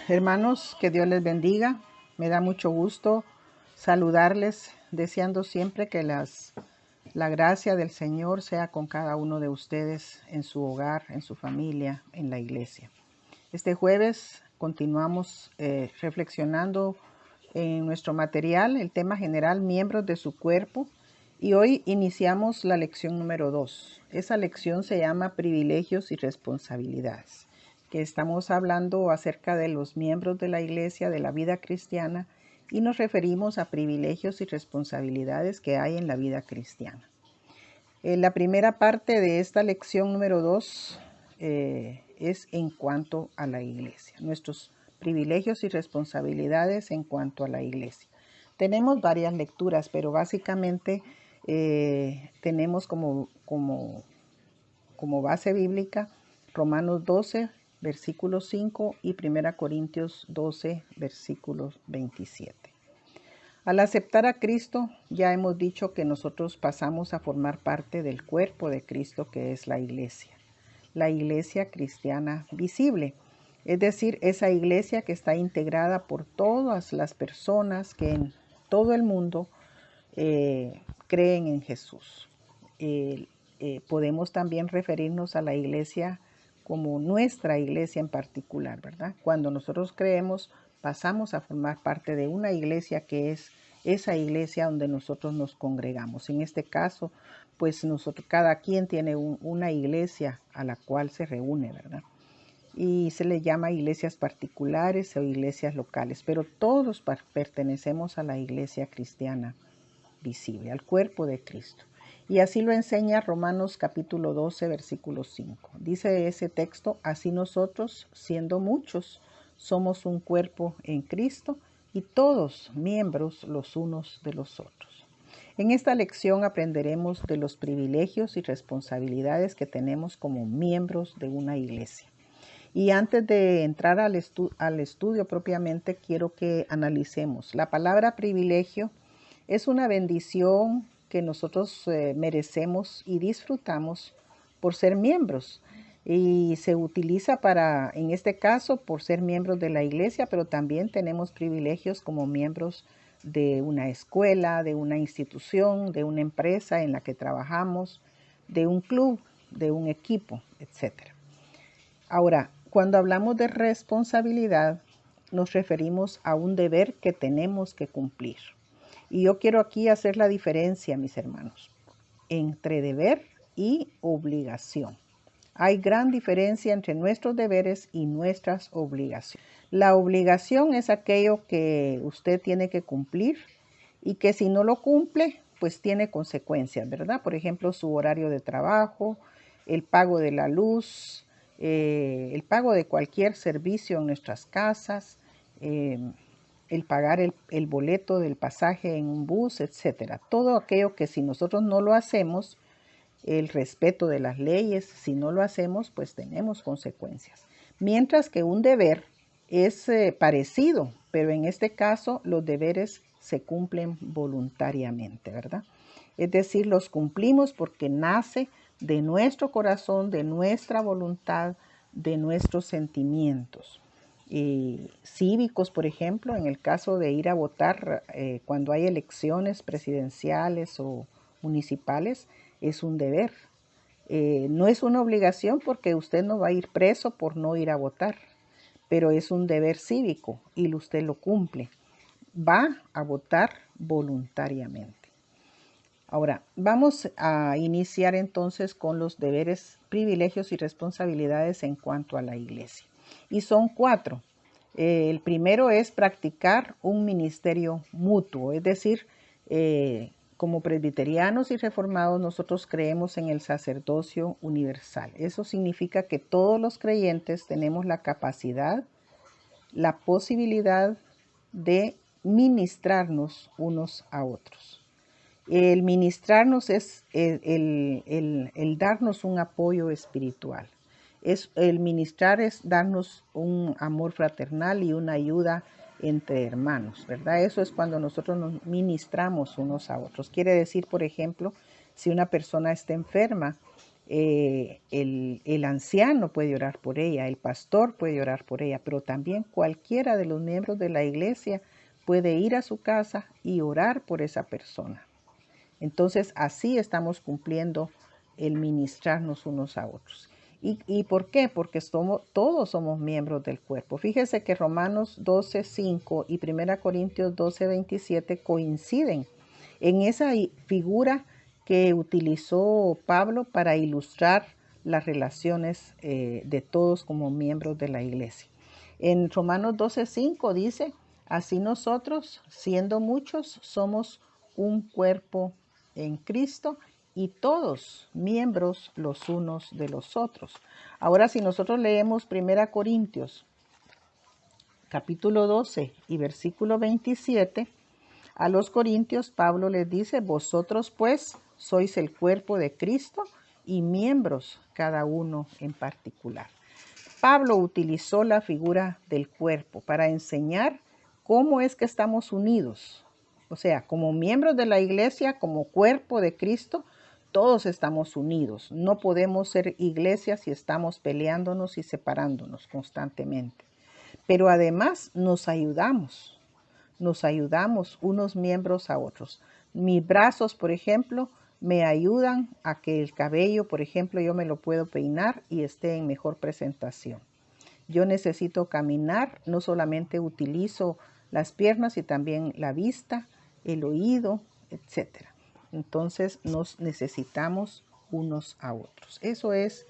Hermanos, que Dios les bendiga. Me da mucho gusto saludarles, deseando siempre que la gracia del Señor sea con cada uno de ustedes en su hogar, en su familia, en la iglesia. Este jueves continuamos reflexionando en nuestro material, el tema general, miembros de su cuerpo, y hoy iniciamos la lección número 2. Esa lección se llama privilegios y responsabilidades, que estamos hablando acerca de los miembros de la iglesia, de la vida cristiana, y nos referimos a privilegios y responsabilidades que hay en la vida cristiana. La primera parte de esta lección número 2 es en cuanto a la iglesia, nuestros privilegios y responsabilidades en cuanto a la iglesia. Tenemos varias lecturas, pero básicamente tenemos como base bíblica Romanos 12, versículo 5 y 1 Corintios 12, versículo 27. Al aceptar a Cristo, ya hemos dicho que nosotros pasamos a formar parte del cuerpo de Cristo, que es la iglesia cristiana visible. Es decir, esa iglesia que está integrada por todas las personas que en todo el mundo creen en Jesús. Podemos también referirnos a la iglesia como nuestra iglesia en particular, ¿verdad? Cuando nosotros creemos, pasamos a formar parte de una iglesia que es esa iglesia donde nosotros nos congregamos. En este caso, pues cada quien tiene una iglesia a la cual se reúne, ¿verdad? Y se le llama iglesias particulares o iglesias locales, pero todos pertenecemos a la iglesia cristiana visible, al cuerpo de Cristo. Y así lo enseña Romanos capítulo 12, versículo 5. Dice ese texto: así nosotros, siendo muchos, somos un cuerpo en Cristo y todos miembros los unos de los otros. En esta lección aprenderemos de los privilegios y responsabilidades que tenemos como miembros de una iglesia. Y antes de entrar al estudio propiamente, quiero que analicemos. La palabra privilegio es una bendición que nosotros merecemos y disfrutamos por ser miembros. Y se utiliza en este caso, por ser miembros de la iglesia, pero también tenemos privilegios como miembros de una escuela, de una institución, de una empresa en la que trabajamos, de un club, de un equipo, etc. Ahora, cuando hablamos de responsabilidad, nos referimos a un deber que tenemos que cumplir. Y yo quiero aquí hacer la diferencia, mis hermanos, entre deber y obligación. Hay gran diferencia entre nuestros deberes y nuestras obligaciones. La obligación es aquello que usted tiene que cumplir y que si no lo cumple, pues tiene consecuencias, ¿verdad? Por ejemplo, su horario de trabajo, el pago de la luz, el pago de cualquier servicio en nuestras casas, el pagar el boleto del pasaje en un bus, etcétera. Todo aquello que si nosotros no lo hacemos, el respeto de las leyes, si no lo hacemos, pues tenemos consecuencias. Mientras que un deber es parecido, pero en este caso los deberes se cumplen voluntariamente, ¿verdad? Es decir, los cumplimos porque nace de nuestro corazón, de nuestra voluntad, de nuestros sentimientos. Cívicos, por ejemplo, en el caso de ir a votar cuando hay elecciones presidenciales o municipales, es un deber. No es una obligación porque usted no va a ir preso por no ir a votar, pero es un deber cívico y usted lo cumple. Va a votar voluntariamente. Ahora, vamos a iniciar entonces con los deberes, privilegios y responsabilidades en cuanto a la iglesia. Y son 4. El primero es practicar un ministerio mutuo, es decir, como presbiterianos y reformados nosotros creemos en el sacerdocio universal. Eso significa que todos los creyentes tenemos la capacidad, la posibilidad de ministrarnos unos a otros. El ministrarnos es el darnos un apoyo espiritual. El ministrar es darnos un amor fraternal y una ayuda entre hermanos, ¿verdad? Eso es cuando nosotros nos ministramos unos a otros. Quiere decir, por ejemplo, si una persona está enferma el anciano puede orar por ella, el pastor puede orar por ella, pero también cualquiera de los miembros de la iglesia puede ir a su casa y orar por esa persona. Entonces, así estamos cumpliendo el ministrarnos unos a otros. ¿Y por qué? Porque todos somos miembros del cuerpo. Fíjese que Romanos 12:5 y 1 Corintios 12:27 coinciden en esa figura que utilizó Pablo para ilustrar las relaciones de todos como miembros de la iglesia. En Romanos 12:5 dice, así nosotros, siendo muchos, somos un cuerpo en Cristo y todos miembros los unos de los otros. Ahora, si nosotros leemos 1 Corintios capítulo 12 y versículo 27, a los corintios Pablo les dice, vosotros pues sois el cuerpo de Cristo y miembros cada uno en particular. Pablo utilizó la figura del cuerpo para enseñar cómo es que estamos unidos. O sea, como miembros de la iglesia, como cuerpo de Cristo, todos estamos unidos. No podemos ser iglesia si estamos peleándonos y separándonos constantemente. Pero además nos ayudamos unos miembros a otros. Mis brazos, por ejemplo, me ayudan a que el cabello, por ejemplo, yo me lo puedo peinar y esté en mejor presentación. Yo necesito caminar, no solamente utilizo las piernas y también la vista, el oído, etc. Entonces nos necesitamos unos a otros. Eso es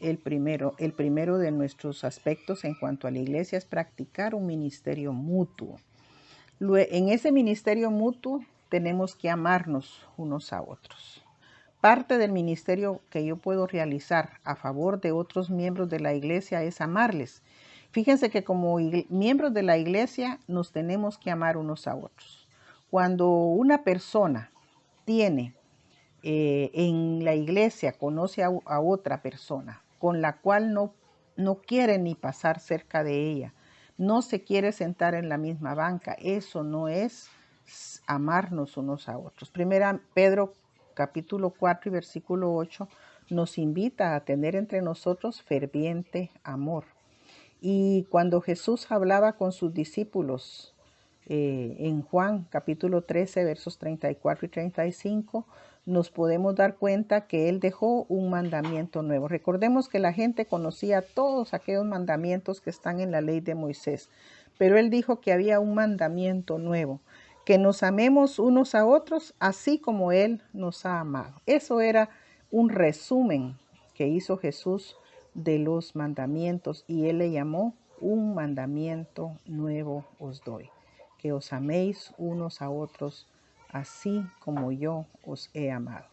el primero de nuestros aspectos en cuanto a la iglesia, es practicar un ministerio mutuo. En ese ministerio mutuo tenemos que amarnos unos a otros. Parte del ministerio que yo puedo realizar a favor de otros miembros de la iglesia es amarles. Fíjense que como miembros de la iglesia nos tenemos que amar unos a otros. Cuando una persona tiene en la iglesia, conoce a otra persona con la cual no quiere ni pasar cerca de ella, no se quiere sentar en la misma banca, eso no es amarnos unos a otros. Primera Pedro capítulo 4 y versículo 8 nos invita a tener entre nosotros ferviente amor. Y cuando Jesús hablaba con sus discípulos en Juan capítulo 13 versos 34 y 35, nos podemos dar cuenta que Él dejó un mandamiento nuevo. Recordemos que la gente conocía todos aquellos mandamientos que están en la ley de Moisés, pero Él dijo que había un mandamiento nuevo, que nos amemos unos a otros así como Él nos ha amado. Eso era un resumen que hizo Jesús de los mandamientos y Él le llamó un mandamiento nuevo os doy, que os améis unos a otros así como yo os he amado.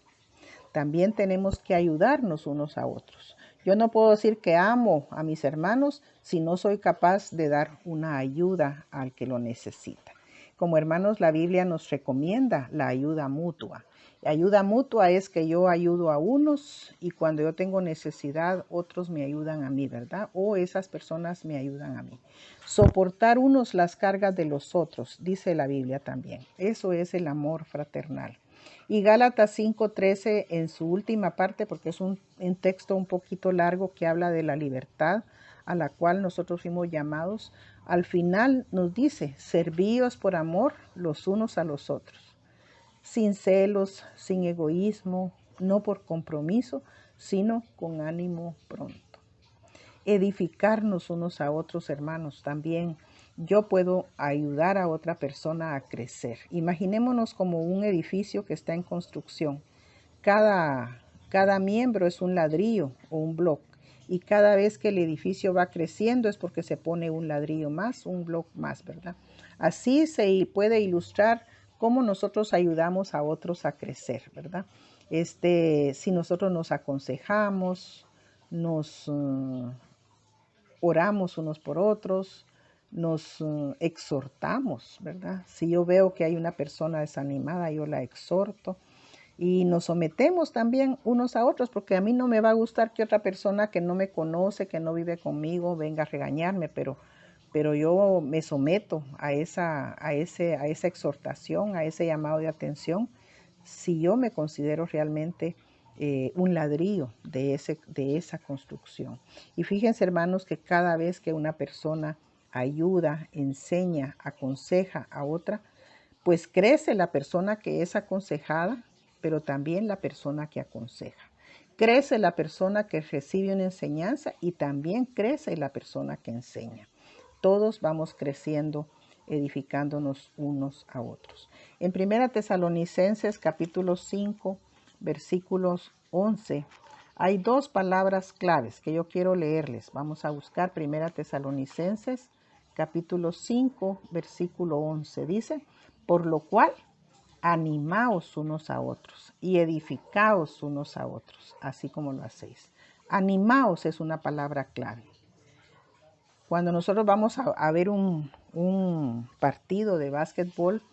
También tenemos que ayudarnos unos a otros. Yo no puedo decir que amo a mis hermanos si no soy capaz de dar una ayuda al que lo necesita. Como hermanos, la Biblia nos recomienda la ayuda mutua. Ayuda mutua es que yo ayudo a unos y cuando yo tengo necesidad, otros me ayudan a mí, ¿verdad? O esas personas me ayudan a mí. Soportar unos las cargas de los otros, dice la Biblia también. Eso es el amor fraternal. Y Gálatas 5:13 en su última parte, porque es un texto un poquito largo que habla de la libertad a la cual nosotros fuimos llamados, al final nos dice, servíos por amor los unos a los otros, sin celos, sin egoísmo, no por compromiso, sino con ánimo pronto. Edificarnos unos a otros, hermanos, también. Yo puedo ayudar a otra persona a crecer. Imaginémonos como un edificio que está en construcción. Cada miembro es un ladrillo o un bloque. Y cada vez que el edificio va creciendo es porque se pone un ladrillo más, un bloque más, ¿verdad? Así se puede ilustrar cómo nosotros ayudamos a otros a crecer, ¿verdad? Si nosotros nos aconsejamos, nos oramos unos por otros, nos exhortamos, ¿verdad? Si yo veo que hay una persona desanimada, yo la exhorto. Y nos sometemos también unos a otros, porque a mí no me va a gustar que otra persona que no me conoce, que no vive conmigo, venga a regañarme, pero yo me someto a esa exhortación, a ese llamado de atención, si yo me considero realmente un ladrillo de esa construcción. Y fíjense, hermanos, que cada vez que una persona ayuda, enseña, aconseja a otra, pues crece la persona que es aconsejada, pero también la persona que aconseja. Crece la persona que recibe una enseñanza y también crece la persona que enseña. Todos vamos creciendo, edificándonos unos a otros. En 1 Tesalonicenses capítulo 5, versículos 11, hay dos palabras claves que yo quiero leerles. Vamos a buscar 1 Tesalonicenses capítulo 5, versículo 11. Dice, por lo cual, animaos unos a otros y edificaos unos a otros, así como lo hacéis. Animaos es una palabra clave. Cuando nosotros vamos a ver un partido de básquetbol,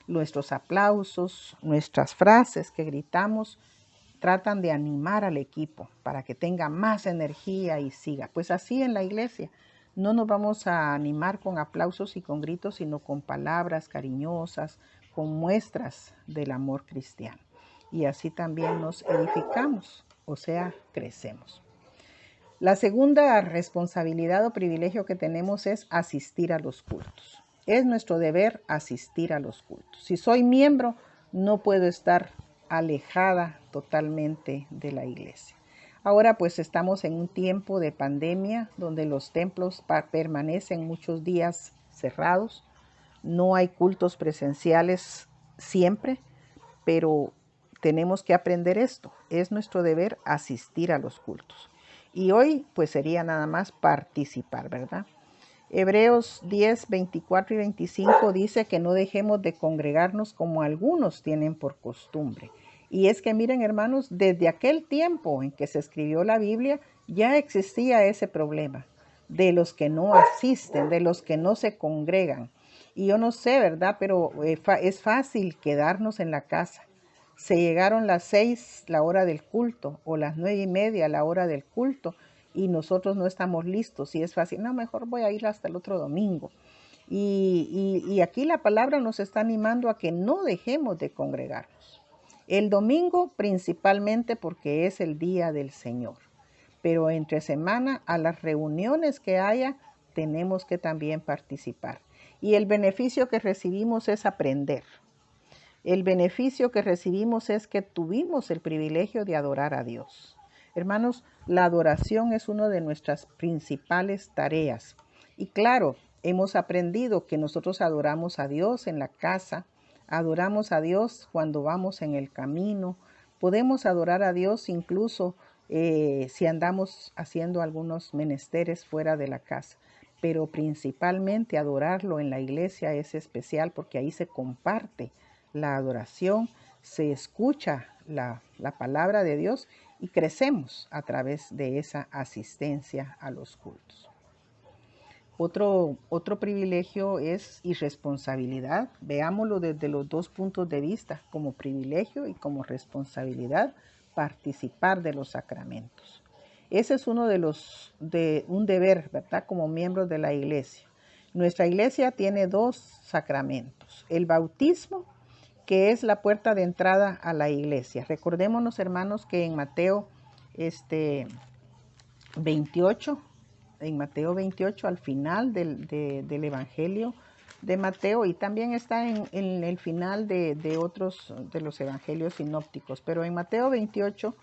nuestros aplausos, nuestras frases que gritamos, tratan de animar al equipo para que tenga más energía y siga. Pues así en la iglesia, no nos vamos a animar con aplausos y con gritos, sino con palabras cariñosas, con muestras del amor cristiano. Y así también nos edificamos, o sea, crecemos. La segunda responsabilidad o privilegio que tenemos es asistir a los cultos. Es nuestro deber asistir a los cultos. Si soy miembro, no puedo estar alejada totalmente de la iglesia. Ahora pues estamos en un tiempo de pandemia donde los templos permanecen muchos días cerrados. No hay cultos presenciales siempre, pero tenemos que aprender esto. Es nuestro deber asistir a los cultos. Y hoy pues sería nada más participar, ¿verdad? Hebreos 10, 24 y 25 dice que no dejemos de congregarnos como algunos tienen por costumbre. Y es que miren, hermanos, desde aquel tiempo en que se escribió la Biblia ya existía ese problema de los que no asisten, de los que no se congregan. Y yo no sé, ¿verdad? Pero es fácil quedarnos en la casa. Se llegaron las 6, la hora del culto, o las 9:30, la hora del culto, y nosotros no estamos listos. Y es fácil, no, mejor voy a ir hasta el otro domingo. Y aquí la palabra nos está animando a que no dejemos de congregarnos. El domingo principalmente porque es el día del Señor. Pero entre semana, a las reuniones que haya, tenemos que también participar. Y el beneficio que recibimos es aprender. El beneficio que recibimos es que tuvimos el privilegio de adorar a Dios. Hermanos, la adoración es una de nuestras principales tareas. Y claro, hemos aprendido que nosotros adoramos a Dios en la casa, adoramos a Dios cuando vamos en el camino, podemos adorar a Dios incluso si andamos haciendo algunos menesteres fuera de la casa. Pero principalmente adorarlo en la iglesia es especial porque ahí se comparte la adoración, se escucha la palabra de Dios y crecemos a través de esa asistencia a los cultos. Otro privilegio es irresponsabilidad. Veámoslo desde los dos puntos de vista, como privilegio y como responsabilidad, participar de los sacramentos. Ese es uno de un deber, ¿verdad? Como miembros de la iglesia. Nuestra iglesia tiene dos sacramentos, el bautismo, que es la puerta de entrada a la iglesia. Recordémonos, hermanos, que en Mateo 28, al final del Evangelio de Mateo, y también está en el final de otros de los evangelios sinópticos, pero en Mateo 28,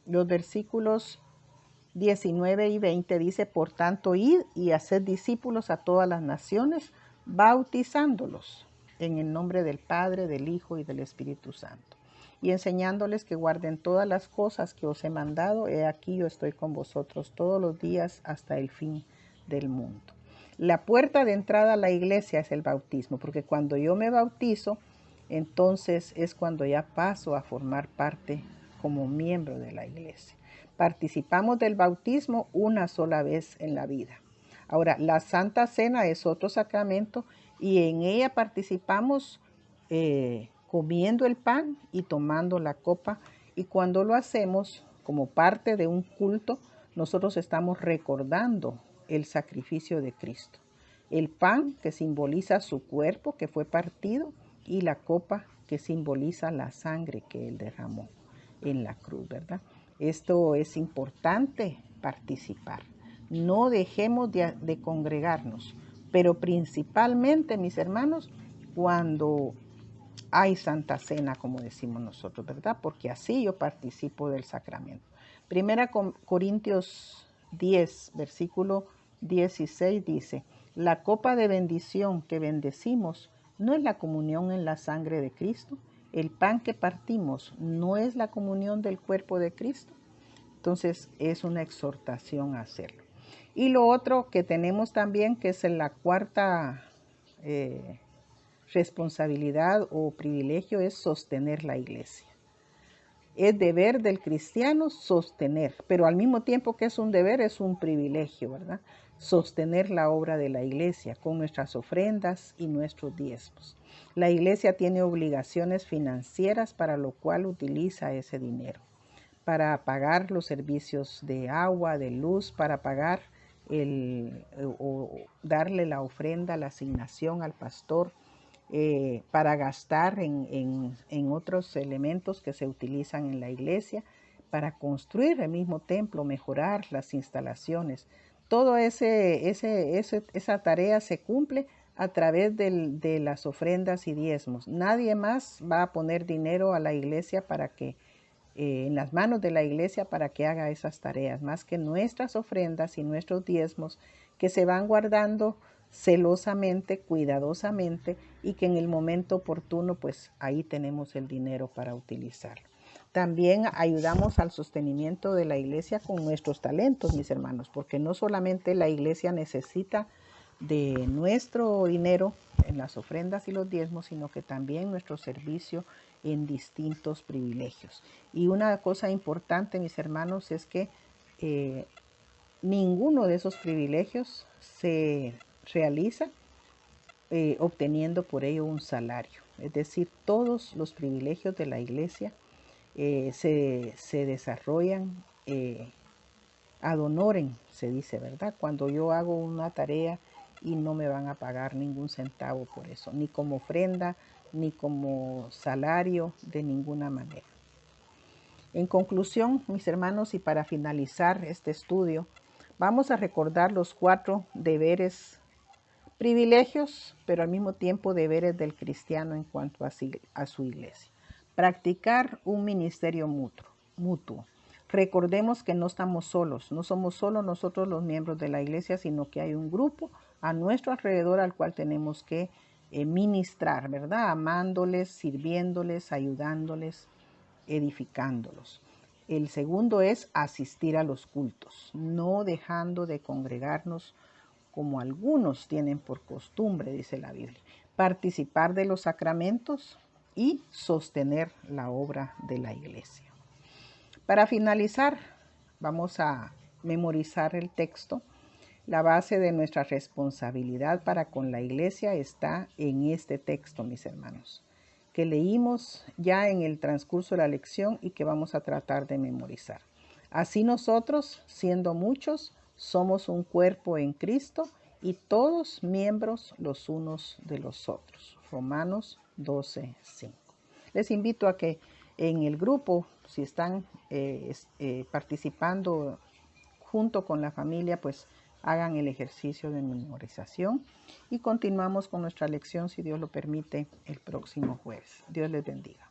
los versículos 19 y 20 dice, por tanto, id y haced discípulos a todas las naciones, bautizándolos en el nombre del Padre, del Hijo y del Espíritu Santo, y enseñándoles que guarden todas las cosas que os he mandado. He aquí yo estoy con vosotros todos los días hasta el fin del mundo. La puerta de entrada a la iglesia es el bautismo, porque cuando yo me bautizo, entonces es cuando ya paso a formar parte como miembro de la iglesia. Participamos del bautismo una sola vez en la vida. Ahora, la Santa Cena es otro sacramento y en ella participamos comiendo el pan y tomando la copa. Y cuando lo hacemos como parte de un culto, nosotros estamos recordando el sacrificio de Cristo. El pan que simboliza su cuerpo que fue partido y la copa que simboliza la sangre que Él derramó. en la cruz, ¿verdad? Esto es importante participar. No dejemos de congregarnos, pero principalmente, mis hermanos, cuando hay Santa Cena, como decimos nosotros, ¿verdad? Porque así yo participo del sacramento. Primera Corintios 10, versículo 16 dice, la copa de bendición que bendecimos no es la comunión en la sangre de Cristo. El pan que partimos no es la comunión del cuerpo de Cristo. Entonces es una exhortación a hacerlo. Y lo otro que tenemos también, que es la cuarta responsabilidad o privilegio, es sostener la iglesia. Es deber del cristiano sostener, pero al mismo tiempo que es un deber, es un privilegio, ¿verdad? Sostener la obra de la iglesia con nuestras ofrendas y nuestros diezmos. La iglesia tiene obligaciones financieras para lo cual utiliza ese dinero, para pagar los servicios de agua, de luz, para pagar o darle la ofrenda, la asignación al pastor, para gastar en otros elementos que se utilizan en la iglesia, para construir el mismo templo, mejorar las instalaciones. Todo esa tarea se cumple a través de las ofrendas y diezmos. Nadie más va a poner dinero a la iglesia para que en las manos de la iglesia para que haga esas tareas, más que nuestras ofrendas y nuestros diezmos que se van guardando celosamente, cuidadosamente, y que en el momento oportuno pues ahí tenemos el dinero para utilizarlo. También ayudamos al sostenimiento de la iglesia con nuestros talentos, mis hermanos, porque no solamente la iglesia necesita de nuestro dinero en las ofrendas y los diezmos, sino que también nuestro servicio en distintos privilegios. Y una cosa importante, mis hermanos, es que ninguno de esos privilegios se realiza obteniendo por ello un salario. Es decir, todos los privilegios de la iglesia se desarrollan ad honorem, se dice, ¿verdad? Cuando yo hago una tarea y no me van a pagar ningún centavo por eso, ni como ofrenda, ni como salario, de ninguna manera. En conclusión, mis hermanos, y para finalizar este estudio, vamos a recordar los 4 deberes, privilegios, pero al mismo tiempo deberes del cristiano en cuanto a su iglesia. Practicar un ministerio mutuo. Recordemos que no estamos solos, no somos solo nosotros los miembros de la iglesia, sino que hay un grupo a nuestro alrededor al cual tenemos que ministrar, ¿verdad? Amándoles, sirviéndoles, ayudándoles, edificándolos. El segundo es asistir a los cultos, no dejando de congregarnos como algunos tienen por costumbre, dice la Biblia. Participar de los sacramentos y sostener la obra de la iglesia. Para finalizar, vamos a memorizar el texto. La base de nuestra responsabilidad para con la iglesia está en este texto, mis hermanos, que leímos ya en el transcurso de la lección y que vamos a tratar de memorizar. Así nosotros, siendo muchos, somos un cuerpo en Cristo y todos miembros los unos de los otros. Romanos 12:5. Les invito a que en el grupo, si están participando junto con la familia, pues hagan el ejercicio de memorización y continuamos con nuestra lección, si Dios lo permite, el próximo jueves. Dios les bendiga.